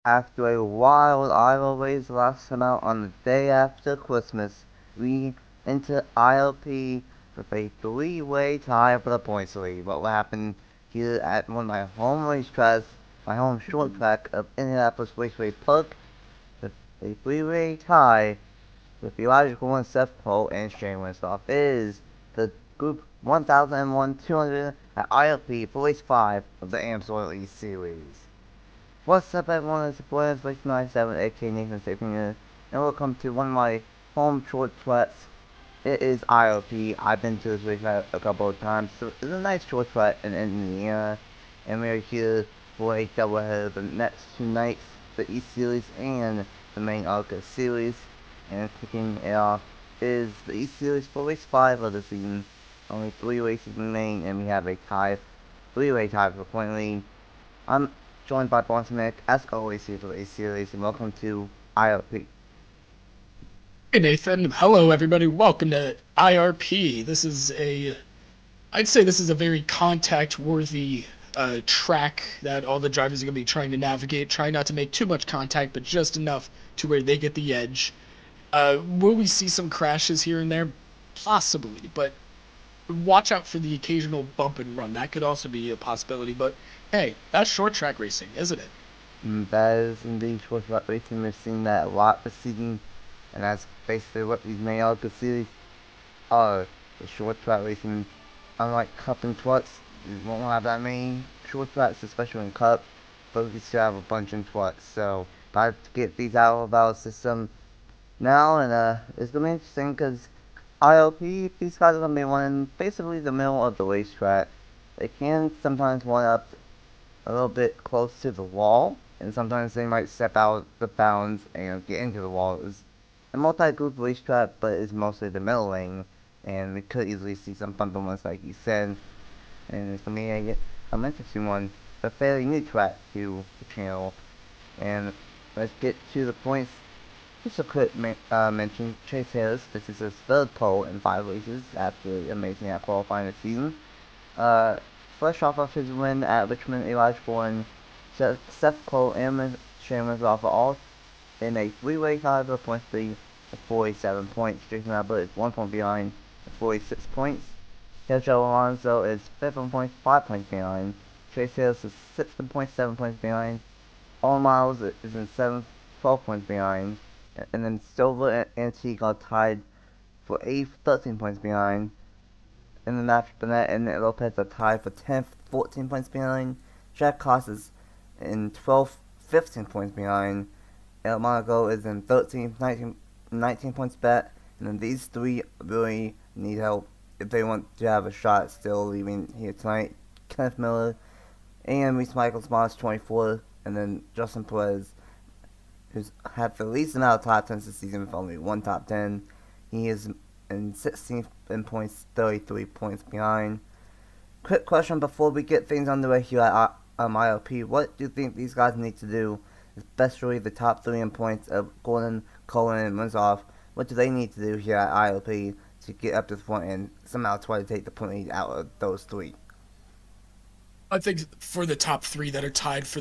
After a wild Iowa race last summer on the day after Christmas, we entered IRP with a three-way tie for the points lead. What happened here at one of my home racetracks, my home short track of Indianapolis Raceway Park, with a three-way tie with Elijah Gordon, Seth Cole, and Shane Winsoff. It is the Group 1001-200 at IRP for race 5 of the Amsoil East Series. What's up everyone, it's your boy Space97, aka Nathan Stapleton, and welcome to one of my home short tracks. It is IRP. I've been to this race a couple of times, so it's a nice short track in Indiana, and we are here for a doubleheader the next two nights, the East Series and the main Arca Series, and kicking it off is the East Series for race 5 of the season. Only 3 races remain, and we have a three-way tie for point lead. I'm joined by Boston Nick, as always, here for the A Series, and welcome to IRP. Hey Nathan, hello everybody. Welcome to IRP. I'd say this is a very contact-worthy track that all the drivers are going to be trying to navigate. Try not to make too much contact, but just enough to where they get the edge. Will we see some crashes here and there? Possibly, but watch out for the occasional bump and run. That could also be a possibility. But hey, that's short track racing, isn't it? That is indeed short track racing. We've seen that a lot this season, and that's basically what these main ARCA series are. The short track racing, unlike Cup and trucks, you won't have that many short tracks, especially in Cup, but we still have a bunch in trucks. So, about to get these out of our system now, and it's gonna be interesting because ILP, these guys are gonna be running basically the middle of the racetrack. They can sometimes run up a little bit close to the wall, and sometimes they might step out the bounds and get into the wall. It's a multi-group racetrack, but it's mostly the middle lane, and we could easily see some bumper ones like you said, and it's gonna be an interesting one, a fairly new track to the channel. And let's get to the points. Just a quick mention, Chase Harris, this is his third pole in 5 races after amazing at qualifying this season. Uh, Fresh off of his win at Richmond, Elijah Bourne, Seth Cole and Shamus off all in a three-way tie for point lead at 47 points. Jason Abbott is 1 point behind at 46 points. Sergio Alonso is 5th on points, 5 points behind. Chase Hills is 6th on points, 7 points behind. All Miles is in 7th, 12 points behind. And then Silva and Antique are tied for 8th, 13 points behind. And then after Burnett and Lopez are tied for 10th, 14 points behind. Jack Cost is in 12th, 15 points behind. El Monaco is in 13th, 19 points back. And then these three really need help if they want to have a shot still leaving here tonight. Kenneth Miller and Reese Michaels minus 24. And then Justin Perez, who's had the least amount of top 10s this season with only one top 10. He is in 16th in points, 33 points behind. Quick question before we get things underway here at ILP. What do you think these guys need to do, especially the top 3 in points of Gordon, Cullen, and Munzoff? What do they need to do here at ILP to get up to the point and somehow try to take the point lead out of those 3? I think for the top three that are tied for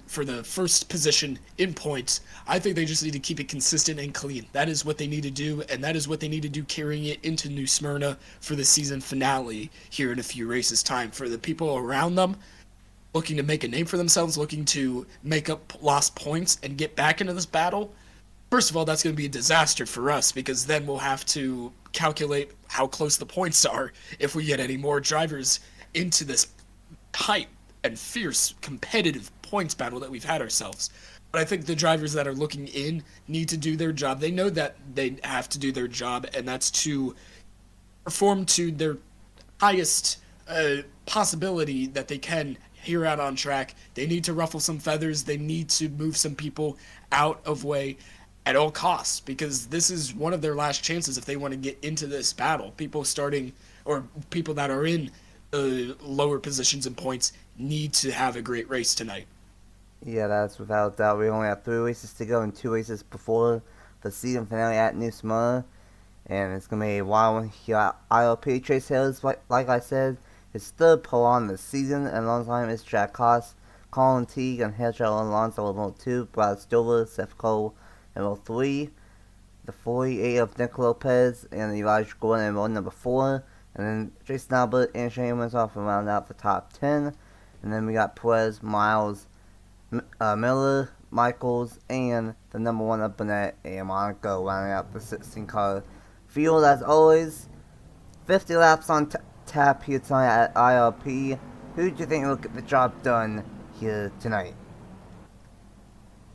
for the first position in points, I think they just need to keep it consistent and clean. That is what they need to do, and that is what they need to do carrying it into New Smyrna for the season finale here in a few races' time. For the people around them, looking to make a name for themselves, looking to make up lost points and get back into this battle. First of all, that's going to be a disaster for us because then we'll have to calculate how close the points are if we get any more drivers into this tight and fierce competitive points battle that we've had ourselves. But I think the drivers that are looking in need to do their job. They know that they have to do their job, and that's to perform to their highest possibility that they can here out on track. They need to ruffle some feathers. They need to move some people out of way at all costs because this is one of their last chances if they want to get into this battle. People starting or people that are in lower positions and points need to have a great race tonight. Yeah, that's without doubt. We only have 3 races to go and 2 races before the season finale at New Smyrna. And it's going to be a wild one here at ILP. Chase Hills, like I said, his third pole on the season, and long time is Jack Cost Colin Teague and Herschel Alonso in row 2, Brad Stover, Seth Cole in row 3, the 48 of Nick Lopez and Elijah Gordon in row number 4, and then Jason Albert and Shane Winsoff round out the top 10, and then we got Perez, Miles, Miller, Michaels, and the number 1 of Burnett and Monaco rounding out the 16 car field. As always, 50 laps on tap here tonight at IRP. Who do you think will get the job done here tonight?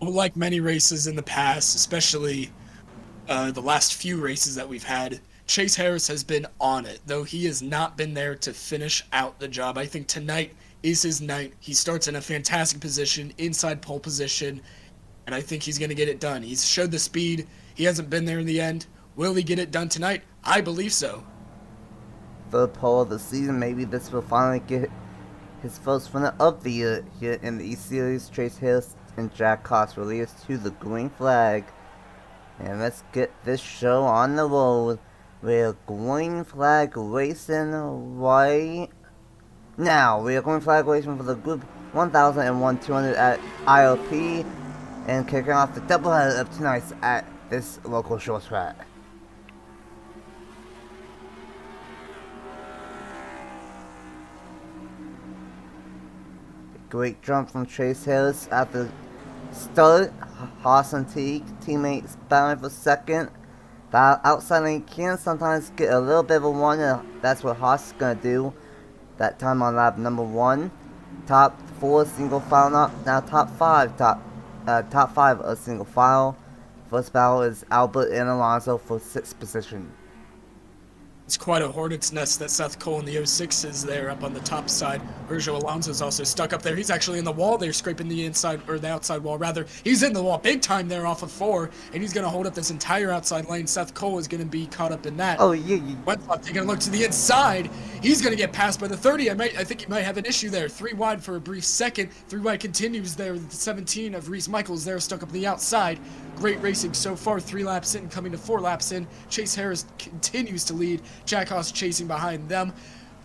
Like many races in the past, especially the last few races that we've had, Chase Harris has been on it, though he has not been there to finish out the job. I think tonight is his night. He starts in a fantastic position, inside pole position, and I think he's going to get it done. He's showed the speed. He hasn't been there in the end. Will he get it done tonight? I believe so. Third pole of the season, maybe this will finally get his first winner of the year here in the East Series. Chase Harris and Jack Cox will lead us to the green flag. And let's get this show on the road. We're green flag racing right now. We are green flag racing for the Group 1001 200 at IRP. And kicking off the doubleheader of tonight's at this local short track. Great jump from Chase Harris at the start. Haas and Teague, teammates battling for second. That outside lane can sometimes get a little bit of a one, and that's what Haas is going to do. That time on lap number 1. Top 4 single file, now top 5 a single file. First battle is Albert and Alonso for 6th position. It's quite a hornet's nest that Seth Cole in the 06 is there up on the top side. Sergio Alonso's also stuck up there. He's actually in the wall there, scraping the inside, or the outside wall rather. He's in the wall big time there off of 4, and he's going to hold up this entire outside lane. Seth Cole is going to be caught up in that. Oh, yeah. Wentworth taking a look to the inside. He's going to get passed by the 30. I think he might have an issue there. 3 wide for a brief second. 3 wide continues there with the 17 of Reese Michaels there stuck up the outside. Great racing so far. 3 laps in, coming to 4 laps in. Chase Harris continues to lead. Jack Haas chasing behind them.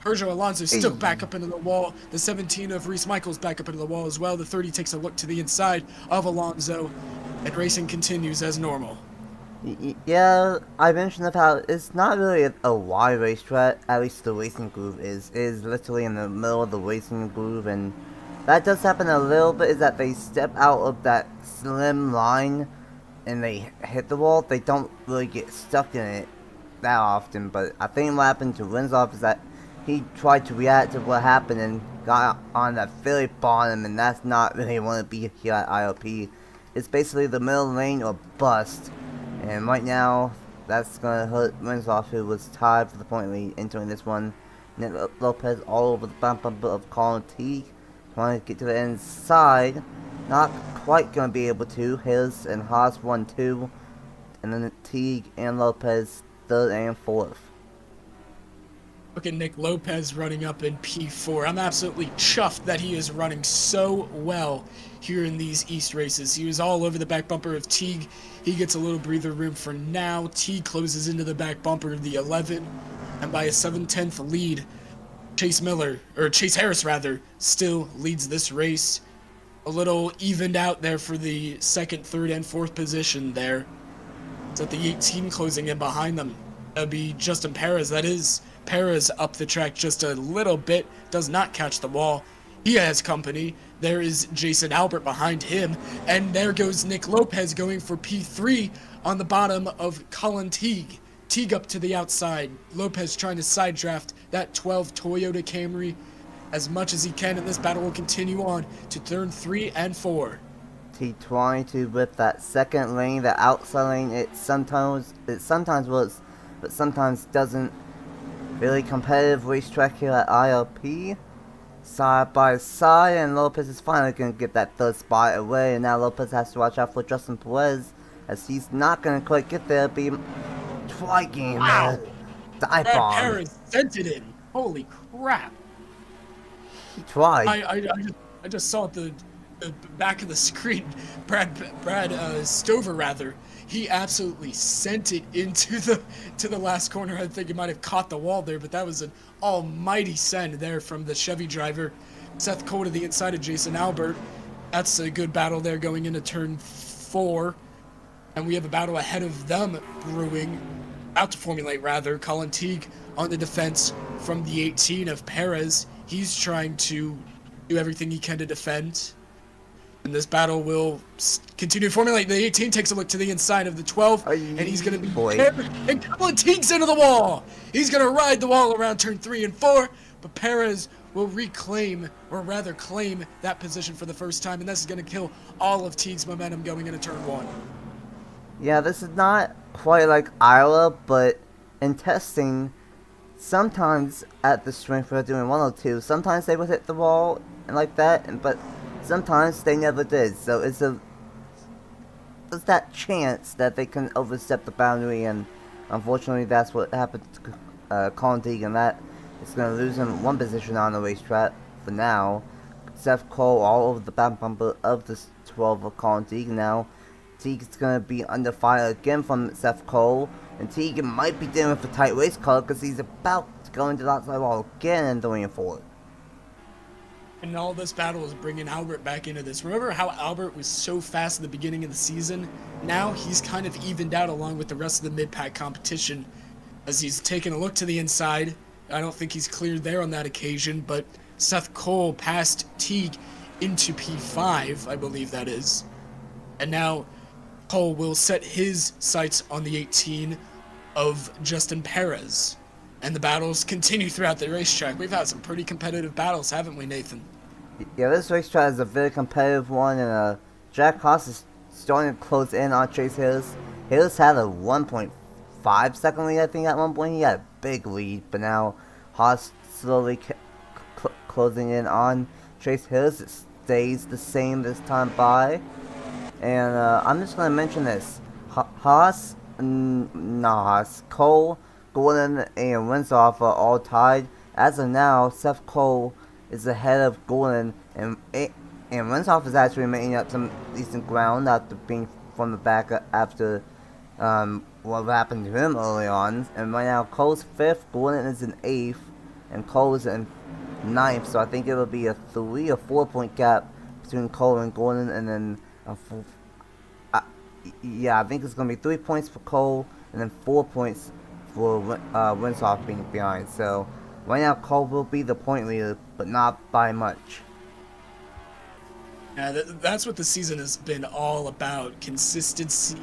Sergio Alonso still back up into the wall. The 17 of Reese Michaels back up into the wall as well. The 30 takes a look to the inside of Alonso. And racing continues as normal. Yeah, I mentioned about it's not really a wide racetrack. At least the racing groove is literally in the middle of the racing groove, and that does happen a little bit. Is that they step out of that slim line and they hit the wall. They don't really get stuck in it that often. But I think what happened to Winsoff is that he tried to react to what happened and got on that very bottom, and that's not really want to be here at IRP. It's basically the middle lane or bust. And right now, that's going to hurt Winsoff, who was tied for the point lead entering this one. Nick Lopez all over the bumper of Colin Teague, trying to get to the inside. Not quite going to be able to. Harris and Haas 1-2. And then Teague and Lopez 3rd and 4th. Look at Nick Lopez running up in P4. I'm absolutely chuffed that he is running so well here in these East races. He was all over the back bumper of Teague. He gets a little breather room for now. Teague closes into the back bumper of the 11. And by a 7/10 lead, Chase Harris still leads this race. A little evened out there for the 2nd, 3rd, and 4th position there. It's at the 18 closing in behind them. That would be Justin Perez. That is Perez up the track just a little bit. Does not catch the wall. He has company. There is Jason Albert behind him. And there goes Nick Lopez going for P3 on the bottom of Colin Teague. Teague up to the outside. Lopez trying to side draft that 12 Toyota Camry as much as he can, and this battle will continue on to turn 3 and 4. Teague trying to whip that second lane, the outside lane. It sometimes works, but sometimes doesn't. Really competitive racetrack here at IRP. Side by side, and Lopez is finally going to get that 3rd spot away, and now Lopez has to watch out for Justin Perez, as he's not going to quite get there. Striking wow. Dive bomb. Perez sent it in. Holy crap. He tried. I just saw the the back of the screen, Brad Stover rather, he absolutely sent it into the last corner. I think he might have caught the wall there, but that was an almighty send there from the Chevy driver. Seth Cole to the inside of Jason Albert. That's a good battle there going into turn 4. And we have a battle ahead of them brewing, about to formulate rather. Colin Teague on the defense from the 18 of Perez. He's trying to do everything he can to defend. And this battle will continue to formulate. The 18 takes a look to the inside of the 12, and he's going to be there. And Colin Teague's into the wall. He's going to ride the wall around turn 3 and 4, but Perez will reclaim, or rather claim, that position for the first time, and this is going to kill all of Teague's momentum going into turn 1. Yeah, this is not quite like Iowa, but in testing, sometimes at the strength we're doing 102, sometimes they would hit the wall and like that, but sometimes they never did. So there's that chance that they can overstep the boundary, and unfortunately that's what happened to Colin Teague, and that is going to lose him one position on the racetrack for now. Seth Cole all over the back bumper of the 12 of Colin Teague. Now Teague's going to be under fire again from Seth Cole, and Teague might be dealing with a tight race car because he's about to go into the outside wall again and going forward. And all this battle is bringing Albert back into this. Remember how Albert was so fast at the beginning of the season? Now he's kind of evened out along with the rest of the mid-pack competition as he's taken a look to the inside. I don't think he's cleared there on that occasion, but Seth Cole passed Teague into P5, I believe that is. And now Cole will set his sights on the 18 of Justin Perez. And the battles continue throughout the racetrack. We've had some pretty competitive battles, haven't we, Nathan? Yeah, this racetrack is a very competitive one, and Jack Haas is starting to close in on Chase Hillis. Hillis had a 1.5 second lead, I think, at one point. He had a big lead, but now Haas slowly closing in on Chase Hillis. It stays the same this time by. And I'm just going to mention this. Cole, Gordon, and Winsoff are all tied. As of now, Seth Cole is ahead of Gordon, and Winsoff is actually making up some decent ground after being from the back after what happened to him early on. And right now, Cole's 5th, Gordon is in 8th, and Cole is in 9th. So I think it will be a 3 or 4 point gap between Cole and Gordon, and then I think it's going to be 3 points for Cole, and then 4 points for Winsoff being behind. So right now Cole will be the point leader, but not by much. Yeah, that's what the season has been all about: consistency,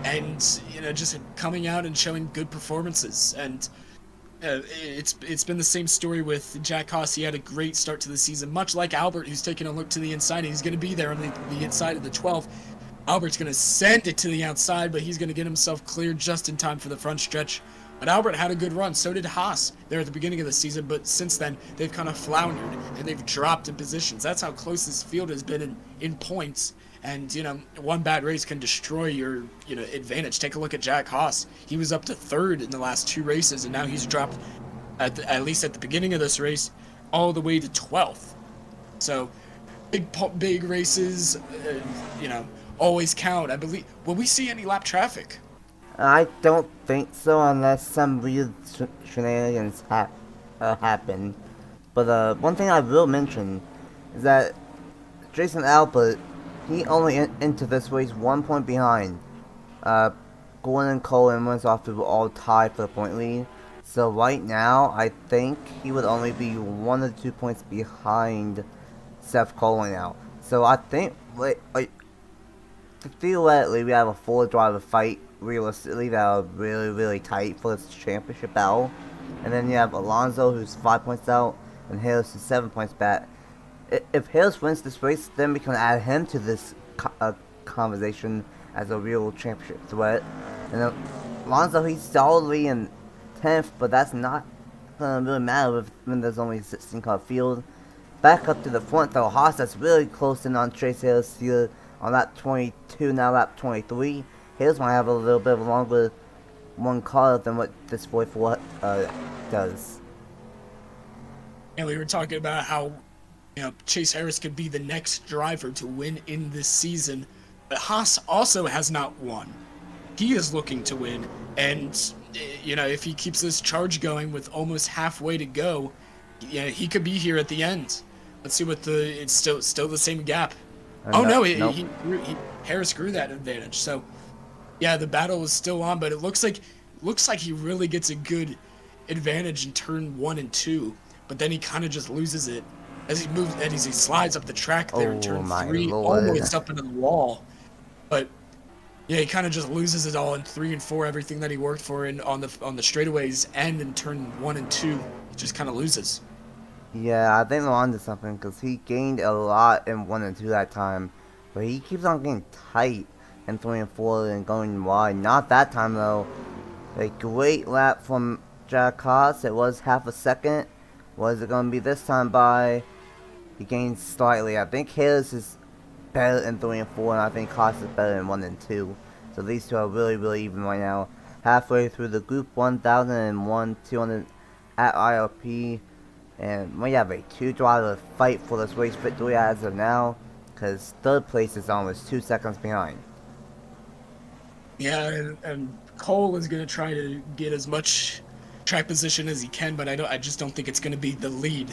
and just coming out and showing good performances. And it's been the same story with Jack Haas. He had a great start to the season, much like Albert, who's taking a look to the inside. He's going to be there on the inside of the 12. Albert's going to send it to the outside, but he's going to get himself cleared just in time for the front stretch. But Albert had a good run. So did Haas there at the beginning of the season, but since then, they've kind of floundered, and they've dropped in positions. That's how close this field has been in points. And, one bad race can destroy your, advantage. Take a look at Jack Haas. He was up to 3rd in the last 2 races, and now he's dropped, at least at the beginning of this race, all the way to 12th. So, big races, always count. I believe. Will we see any lap traffic? I don't think so, unless some weird shenanigans happen. But one thing I will mention is that Jason Albert, he only entered this race 1 point behind. Gordon, Cole, and Winsoff were all tied for the point lead. So right now, I think he would only be 1 or 2 points behind Seth Cole right now. So I think, theoretically, we have a 4-driver fight, realistically, that are really, really tight for this championship battle. And then you have Alonso, who's 5 points out, and Harris, who's 7 points back. If Harris wins this race, then we can add him to this conversation as a real championship threat. And then Alonso, he's solidly in 10th, but that's not going to really matter when there's only a 16-car field. Back up to the front, though, Haas that's really close in on Chase Harris here on lap 22, now lap 23. Harris might have a little bit of a longer one car than what this 44 does. And we were talking about how Chase Harris could be the next driver to win in this season. But Haas also has not won. He is looking to win, and if he keeps this charge going with almost halfway to go, he could be here at the end. Let's see what it's still the same gap. Oh No, no, nope. Harris grew that advantage. So yeah, the battle is still on, but it looks like he really gets a good advantage in turn 1 and 2, but then he kind of just loses it as he slides up the track there in Oh turn my 3, lord. almost up into the wall. But yeah, he kind of just loses it all in 3 and 4. Everything that he worked for on the straightaways and in turn 1 and 2, he just kind of loses. Yeah, I think I'm onto something because he gained a lot in 1 and 2 that time. But he keeps on getting tight in 3 and 4 and going wide. Not that time though. A great lap from Jack Haas. It was half a second. What is it going to be this time by? He gained slightly. I think Harris is better in 3 and 4, and I think Haas is better in 1 and 2. So these two are really, really even right now. Halfway through the Group 1001, 200 at IRP. And we have a 2-driver fight for this race victory as of now, because third place is almost 2 seconds behind. Yeah, and Cole is going to try to get as much track position as he can, but I just don't think it's going to be the lead.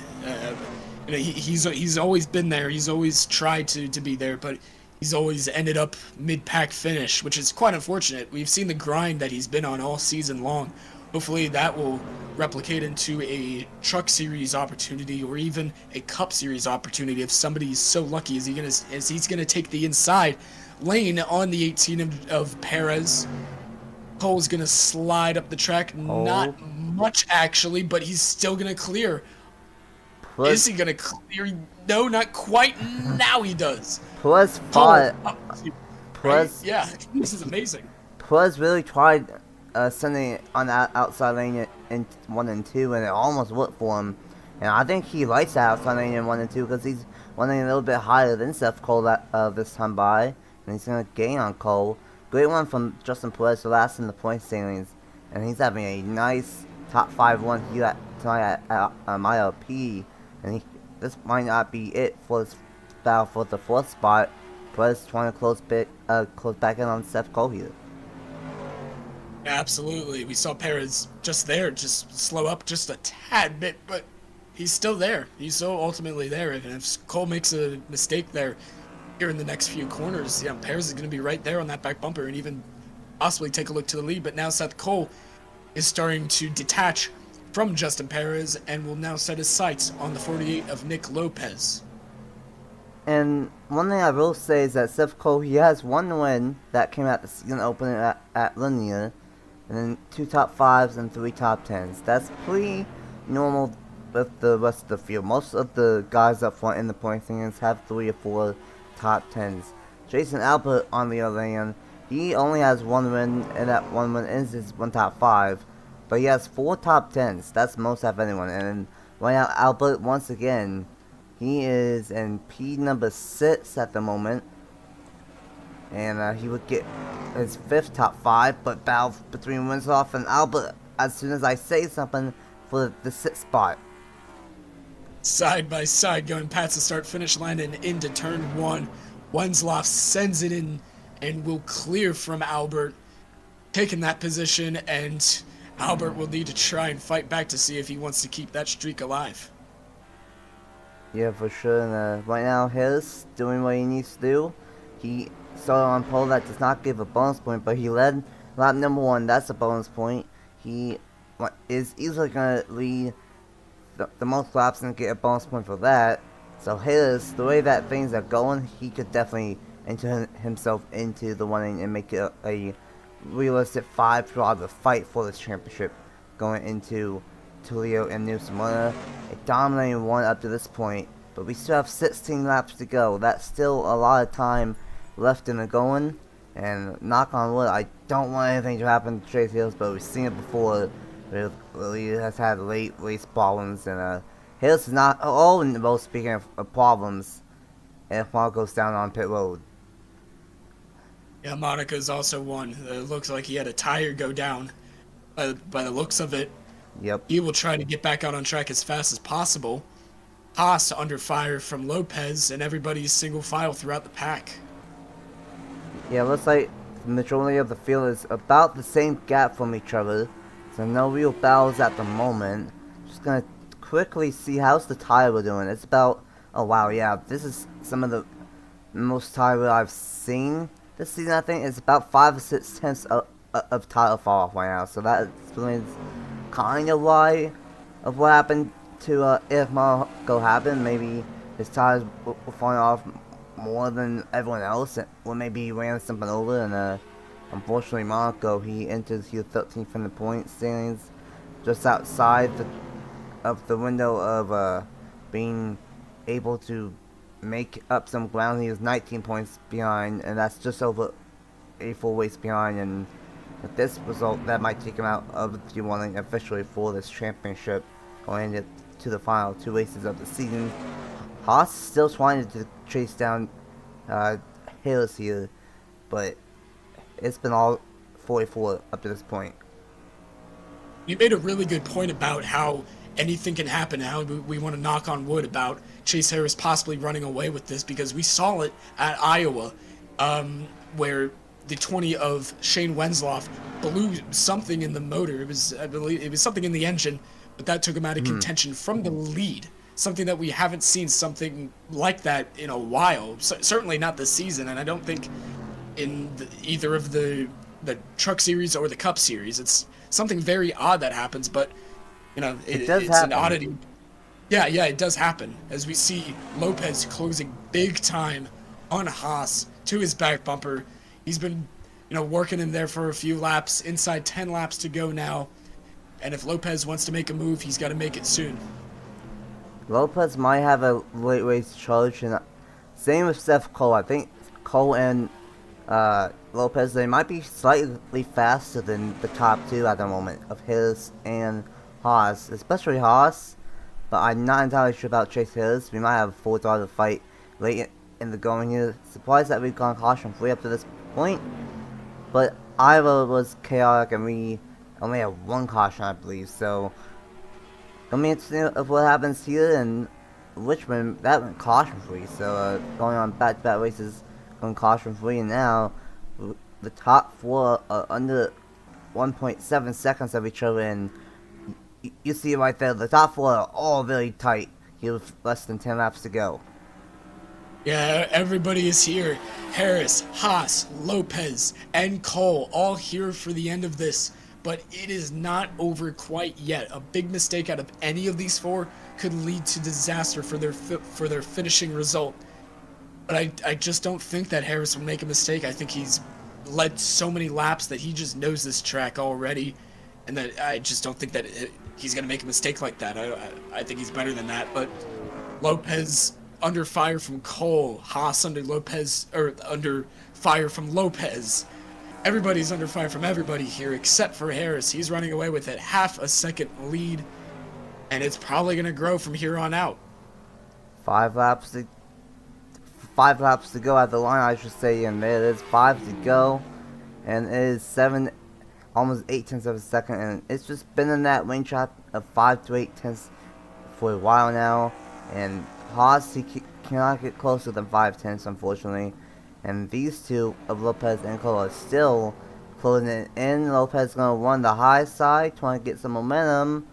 He's always been there. He's always tried to be there, but he's always ended up mid-pack finish, which is quite unfortunate. We've seen the grind that he's been on all season long. Hopefully that will replicate into a Truck Series opportunity or even a Cup Series opportunity if somebody's so lucky as he's gonna take the inside lane on the 18 of Perez. Cole's gonna slide up the track, not much actually, but he's still gonna clear. Is he gonna clear? No, not quite. Now he does. Plus 5. Right? Yeah, this is amazing. Plus really tried sending it on the outside lane in 1 and 2, and it almost worked for him. And I think he likes that outside lane in 1 and 2 because he's running a little bit higher than Seth Cole this time by, and he's gonna gain on Cole. Great one from Justin Perez, the last in the point standings, and he's having a nice top 5 run here tonight at IRP. And this might not be it for his battle for the 4th spot. Perez trying to close back in on Seth Cole here. Absolutely. We saw Perez just slow up just a tad bit, but he's still there. He's so ultimately there. And if Cole makes a mistake there here in the next few corners, Perez is going to be right there on that back bumper and even possibly take a look to the lead. But now Seth Cole is starting to detach from Justin Perez and will now set his sights on the 48 of Nick Lopez. And one thing I will say is that Seth Cole, he has 1 win that came out the season opener at Linear, and then 2 top 5s and 3 top 10s. That's pretty normal with the rest of the field. Most of the guys up front in the point standings have 3 or 4 top 10s. Jason Albert, on the other hand, he only has 1 win, and that 1 win is his 1 top 5. But he has 4 top 10s. That's most of anyone. And right now, Albert, once again, he is in P number 6 at the moment. And he would get his 5th top 5, but battle between Winslow and Albert as soon as I say something for the 6th spot. Side by side, going past the start-finish line and into turn 1. Wensloff sends it in and will clear from Albert, taking that position, and Albert will need to try and fight back to see if he wants to keep that streak alive. Yeah, for sure. And right now, Harris doing what he needs to do. He started on pole. That does not give a bonus point, but he led lap number 1. That's a bonus point. He is easily going to lead the most laps and get a bonus point for that. So Harris, the way that things are going, he could definitely enter himself into the running and make it a realistic 5-driver fight for this championship going into Toledo and New Smyrna. A dominating one up to this point, but we still have 16 laps to go. That's still a lot of time left in the going, and knock on wood, I don't want anything to happen to Chase Hills, but we've seen it before. He has had late race problems, and Hills is not all in the most, speaking of problems, if Mark goes down on pit road. Yeah, Monica's also one. It looks like he had a tire go down. By the looks of it, Yep. he will try to get back out on track as fast as possible. Haas under fire from Lopez, and everybody's single file throughout the pack. Yeah, looks like the majority of the field is about the same gap from each other, so no real battles at the moment. Just gonna quickly see how's the tire doing. It's about, oh wow, yeah, this is some of the most tire I've seen this season. I think it's about 5 or 6 tenths of tire fall off right now, so that explains kind of why of what happened to if Marco happened. Maybe his tires were falling off more than everyone else, or maybe he ran something over, and unfortunately Marco, he enters here 13th from the point standings, just outside of the window of being able to make up some ground. He was 19 points behind, and that's just over a full race behind, and with this result, that might take him out of the running officially for this championship going into the final 2 races of the season. Haas still trying to chase down Harris here, but it's been all 44 up to this point. You made a really good point about how anything can happen. How we want to knock on wood about Chase Harris possibly running away with this, because we saw it at Iowa, where the 20 of Shane Wensloff blew something in the motor. I believe it was something in the engine, but that took him out of contention from the lead. Something that we haven't seen something like that in a while. Certainly not this season, and I don't think in either of the Truck Series or the Cup Series. It's something very odd that happens, but it's an oddity. Yeah, it does happen. As we see Lopez closing big time on Haas to his back bumper. He's been, working in there for a few laps, inside 10 laps to go now. And if Lopez wants to make a move, he's got to make it soon. Lopez might have a late race charge, and same with Seth Cole. I think Cole and Lopez, they might be slightly faster than the top 2 at the moment of Harris and Haas, especially Haas. But I'm not entirely sure about Chase Harris. We might have a 4-driver fight late in the going here. Surprised that we've gone caution free up to this point, but Iowa was chaotic and we only have 1 caution, I believe. So it'll be interesting of what happens here. And Richmond, that went caution free, so going on back-to-back races going caution free, and now the top 4 are under 1.7 seconds of each other, and you see it right there, the top 4 are all very tight here with less than 10 laps to go. Yeah, everybody is here. Harris, Haas, Lopez, and Cole all here for the end of this. But it is not over quite yet. A big mistake out of any of these 4 could lead to disaster for their finishing result. But I just don't think that Harris will make a mistake. I think he's led so many laps that he just knows this track already. And that I just don't think that he's going to make a mistake like that. I think he's better than that. But Lopez under fire from Cole, Haas under fire from Lopez. Everybody's under fire from everybody here except for Harris. He's running away with it, half a second lead, and it's probably going to grow from here on out. 5 laps to go at the line, I should say, and there it is, 5 to go, and it is 7, almost 8 tenths of a second, and it's just been in that range of 5 to 8 tenths for a while now, and Haas, he cannot get closer than 5 tenths, unfortunately. And these 2 of Lopez and Cole are still closing it in. Lopez going to run the high side, trying to get some momentum.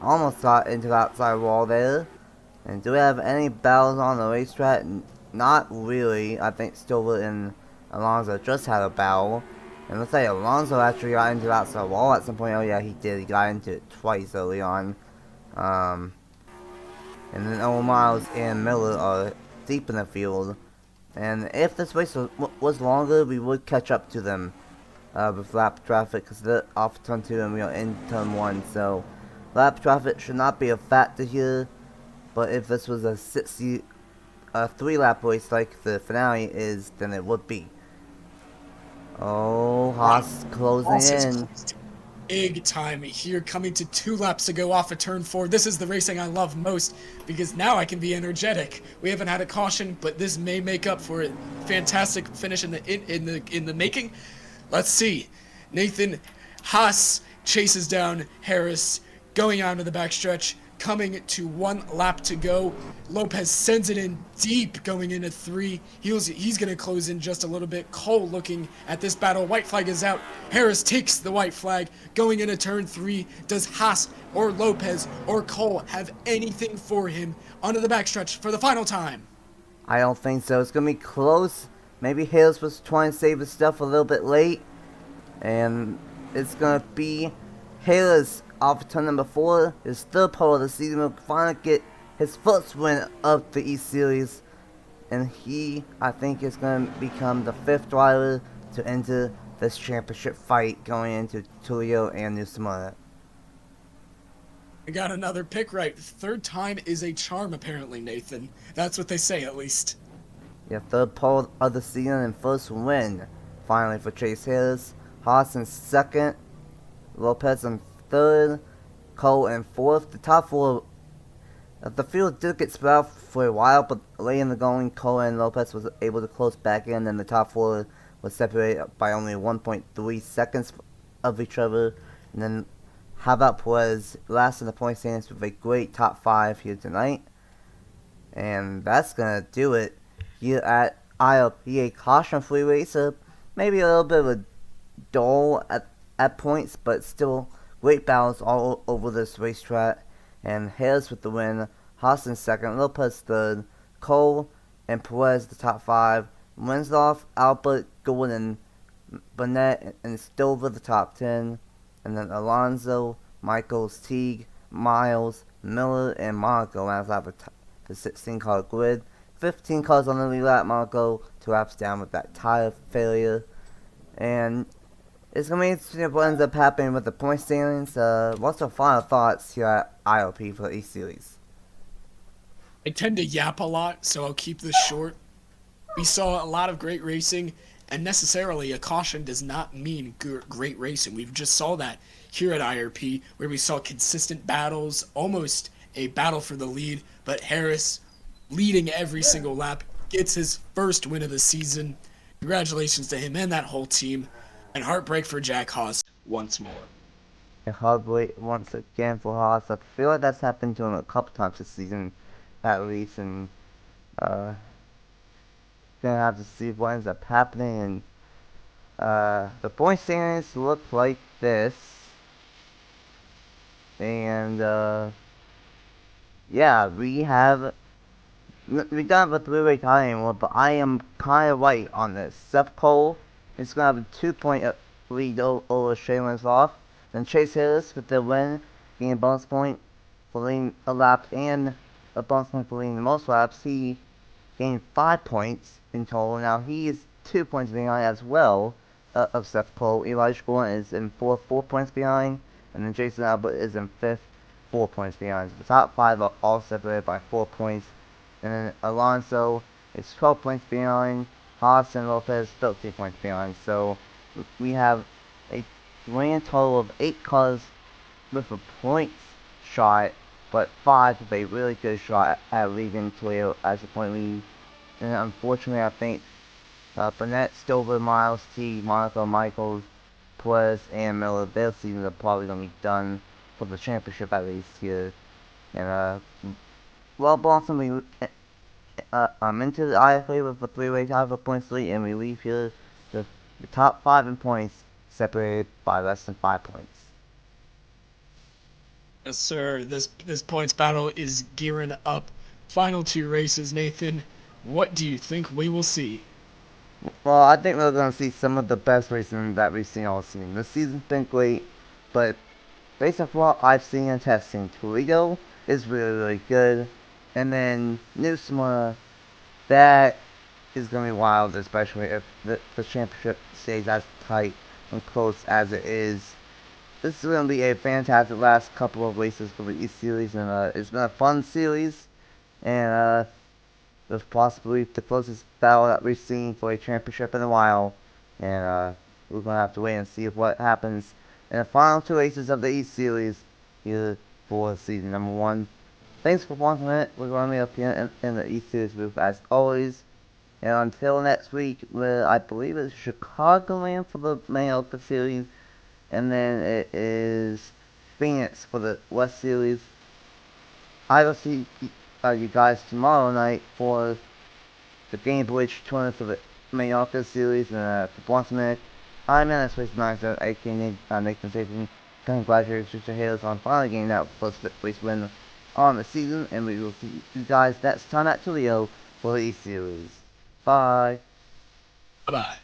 Almost got into the outside wall there. And do we have any battles on the racetrack? Not really. I think Stillwood and Alonso just had a battle. And let's say Alonso actually got into the outside wall at some point. Oh yeah, he did. He got into it twice early on. And then Owen Miles and Miller are deep in the field. And if this race was longer, we would catch up to them with lap traffic, because they're off turn 2 and we are in turn 1. So lap traffic should not be a factor here. But if this was a 3-lap race like the finale is, then it would be. Oh, Haas closing in. Big time here, coming to 2 laps to go off of turn 4. This is the racing I love most, because now I can be energetic. We haven't had a caution, but this may make up for it. Fantastic finish in the making. Let's see. Nathan Haas chases down Harris, going out into the backstretch. coming to 1 lap to go. Lopez sends it in deep going into 3. He's going to close in just a little bit. Cole looking at this battle. White flag is out. Harris takes the white flag going into turn 3. Does Haas or Lopez or Cole have anything for him onto the backstretch for the final time? I don't think so. It's going to be close. Maybe Harris was trying to save his stuff a little bit late. And it's going to be Harris off turn number 4. His third pole of the season will finally get his first win of the East Series. And he, I think, is going to become the 5th driver to enter this championship fight going into Toledo and New Smyrna. I got another pick right. 3rd time is a charm, apparently, Nathan. That's what they say, at least. Yeah, 3rd pole of the season and first win, finally, for Chase Harris. Haas in 2nd, Lopez in 3rd, Cole in 4th. The top 4, the field did get spread out for a while, but late in the going, Cole and Lopez was able to close back in, and the top 4 was separated by only 1.3 seconds of each other. And then, how about Perez last in the point standings with a great top 5 here tonight? And that's gonna do it here at IRP, a caution-free racer. Maybe a little bit of a dull at points, but still great battles all over this racetrack. And Harris with the win, Haas in 2nd, Lopez 3rd, Cole and Perez the top 5, Winslow, Albert, Gordon, Burnett, and Stover the top 10, and then Alonso, Michaels, Teague, Miles, Miller, and Monaco rounds out the 16-car grid. 15 cars on the lead lap. Monaco 2 laps down with that tire failure. And it's going to be interesting what ends up happening with the point standings. What's your final thoughts here at IRP for the East Series? I tend to yap a lot, so I'll keep this short. We saw a lot of great racing, and necessarily a caution does not mean great racing. We just saw that here at IRP, where we saw consistent battles, almost a battle for the lead, but Harris, leading every single lap, gets his first win of the season. Congratulations to him and that whole team, and heartbreak for Jack Haas once more. And heartbreak once again for Haas. I feel like that's happened to him a couple times this season, at least, and gonna have to see what ends up happening. And the point standings look like this, and yeah, we don't have a 3-way tie anymore, but I am kind of right on this. Seth Cole is going to have a 2-point lead over Shaylins off. Then Chase Harris with the win, getting a bonus point for leading a lap and a bonus point for leading the most laps. He gained 5 points in total. Now he is 2 points behind as well of Seth Cole. Elijah Gordon is in 4 points behind, and then Jason Albert is in 5th, 4 points behind. The top 5 are all separated by 4 points. And then Alonso is 12 points behind. Haas and Lopez 13 points behind. So we have a grand total of 8 cars with a points shot, but 5 with a really good shot at leaving Toledo as a point lead. And unfortunately, I think Burnett, Stover, Miles, T, Monaco, Michaels, Perez, and Miller, their seasons are probably going to be done for the championship at least here. And well, Boston, I'm into the IFA with a 3-way tie for points lead, and we leave here the top 5 in points separated by less than 5 points. Yes, sir. This points battle is gearing up. Final 2 races, Nathan. What do you think we will see? Well, I think we're going to see some of the best racing that we've seen all season. The season's been great, but based off what I've seen in testing, Toledo is really, really good. And then New Smyrna, that is going to be wild, especially if the championship stays as tight and close as it is. This is going to be a fantastic last couple of races for the East Series, and it's been a fun series, and it's possibly the closest battle that we've seen for a championship in a while, and we're going to have to wait and see what happens in the final 2 races of the East Series here for season number 1. Thanks for watching it. We're going to be up here in the East Series booth as always. And until next week, where I believe it's Chicagoland for the main Open Series, and then it is Phoenix for the West Series. I will see you guys tomorrow night for the Game Bridge tournament for the Mallorca series and the Boston. I'm Nathan Stapleton, aka Nathan Stapleton. Congratulations to Halos on finally getting that first place win on the season, and we will see you guys next time at Toledo for the East Series. Bye. Bye bye.